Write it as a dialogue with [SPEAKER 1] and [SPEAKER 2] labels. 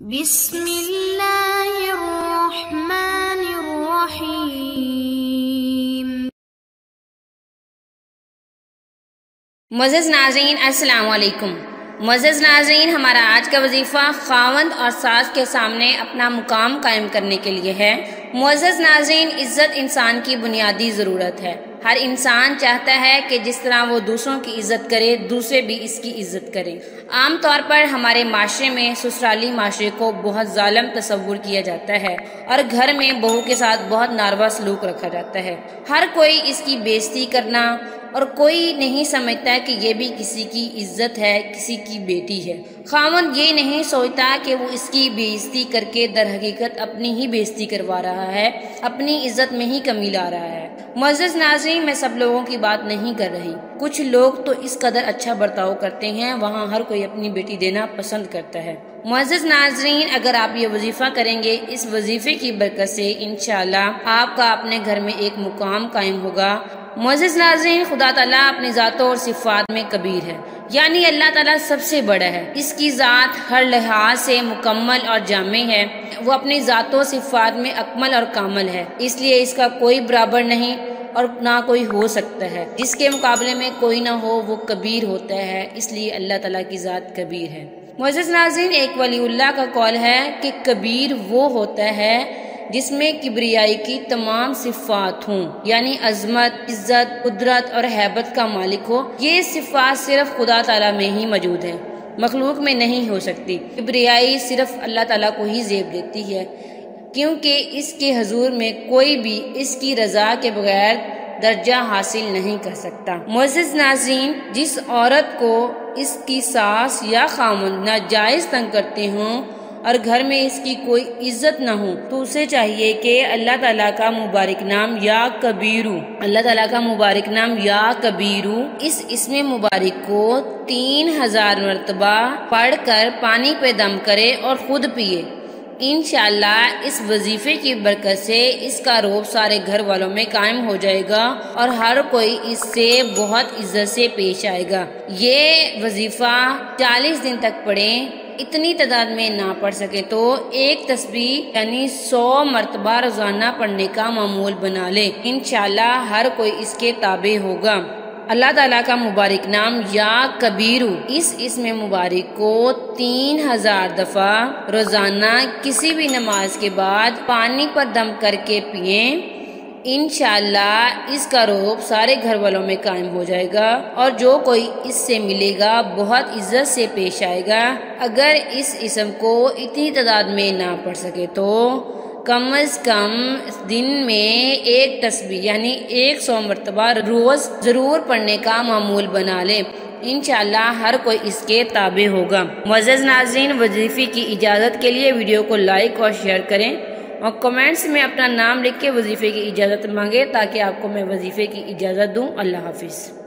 [SPEAKER 1] بسم اللہ الرحمن الرحیم۔
[SPEAKER 2] معزز ناظرین السلام علیکم۔ معزز ناظرین، ہمارا آج کا وظیفہ خاوند اور ساس کے سامنے اپنا مقام قائم کرنے کے لیے ہے۔ معزز ناظرین، عزت انسان کی بنیادی ضرورت ہے۔ ہر انسان چاہتا ہے کہ جس طرح وہ دوسروں کی عزت کرے، دوسرے بھی اس کی عزت کریں۔ عام طور پر ہمارے معاشرے میں سسرالی معاشرے کو بہت ظالم تصور کیا جاتا ہے اور گھر میں بہو کے ساتھ بہت ناروا سلوک رکھا جاتا ہے۔ ہر کوئی اس کی بے عزتی کرنا اور کوئی نہیں سمجھتا کہ یہ بھی کسی کی عزت ہے، کسی کی بیٹی ہے۔ خاوند یہ نہیں سوچتا کہ وہ اس کی بے عزتی کر کے در حقیقت اپنی ہی بے عزتی کروا رہا ہے، اپنی عزت میں ہی کمی لا رہا ہے۔ معزز ناظرین، میں سب لوگوں کی بات نہیں کر رہی۔ کچھ لوگ تو اس قدر اچھا برتاؤ کرتے ہیں، وہاں ہر کوئی اپنی بیٹی دینا پسند کرتا ہے۔ معزز ناظرین، اگر آپ یہ وظیفہ کریں گے، اس وظیفے کی برکت سے انشاءاللہ آپ کا اپنے گھر میں ایک مقام قائم ہوگا۔ معزز ناظرین، خدا تعالیٰ اپنی ذاتوں اور صفات میں کبیر ہے، یعنی اللہ تعالیٰ سب سے بڑا ہے۔ اس کی ذات ہر لحاظ سے مکمل اور جامع ہے۔ وہ اپنی ذاتوں صفات میں اکمل اور کامل ہے، اس لیے اس کا کوئی برابر نہیں اور نہ کوئی ہو سکتا ہے۔ جس کے مقابلے میں کوئی نہ ہو وہ کبیر ہوتا ہے، اس لیے اللہ تعالیٰ کی ذات کبیر ہے۔ معزز ناظرین، ایک ولی اللہ کا قول ہے کہ کبیر وہ ہوتا ہے جس میں کبریائی کی تمام صفات ہوں، یعنی عظمت، عزت، قدرت اور ہیبت کا مالک ہو۔ یہ صفات صرف خدا تعالیٰ میں ہی موجود ہیں، مخلوق میں نہیں ہو سکتی۔ کبریائی صرف اللہ تعالیٰ کو ہی زیب دیتی ہے، کیونکہ اس کے حضور میں کوئی بھی اس کی رضا کے بغیر درجہ حاصل نہیں کر سکتا۔ معزز ناظرین، جس عورت کو اس کی ساس یا خاوند ناجائز تنگ کرتے ہوں اور گھر میں اس کی کوئی عزت نہ ہو تو اسے چاہیے کہ اللہ تعالیٰ کا مبارک نام یا کبیرو، اللہ تعالیٰ کا مبارک نام یا کبیرو، اس اسم مبارک کو 3000 مرتبہ پڑھ کر پانی پہ دم کرے اور خود پیے۔ انشاءاللہ اس وظیفے کی برکت سے اس کا روب سارے گھر والوں میں قائم ہو جائے گا اور ہر کوئی اس سے بہت عزت سے پیش آئے گا۔ یہ وظیفہ 40 دن تک پڑھیں۔ اتنی تعداد میں نہ پڑھ سکے تو ایک تسبیح یعنی 100 مرتبہ روزانہ پڑھنے کا معمول بنا لے۔ انشاءاللہ ہر کوئی اس کے تابع ہوگا۔ اللہ تعالیٰ کا مبارک نام یا کبیرو، اس اسم مبارک کو 3000 دفعہ روزانہ کسی بھی نماز کے بعد پانی پر دم کر کے پئیں۔ انشاءاللہ اس کا روب سارے گھر والوں میں قائم ہو جائے گا اور جو کوئی اس سے ملے گا بہت عزت سے پیش آئے گا۔ اگر اس اسم کو اتنی تعداد میں نہ پڑھ سکے تو کم از کم دن میں ایک تسبیح یعنی 100 مرتبہ روز ضرور پڑھنے کا معمول بنا لے۔ انشاءاللہ ہر کوئی اس کے تابع ہوگا۔ معزز ناظرین، وظیفے کی اجازت کے لیے ویڈیو کو لائک اور شیئر کریں اور کمنٹس میں اپنا نام لکھ کے وظیفے کی اجازت مانگیں تاکہ آپ کو میں وظیفے کی اجازت دوں۔ اللہ حافظ۔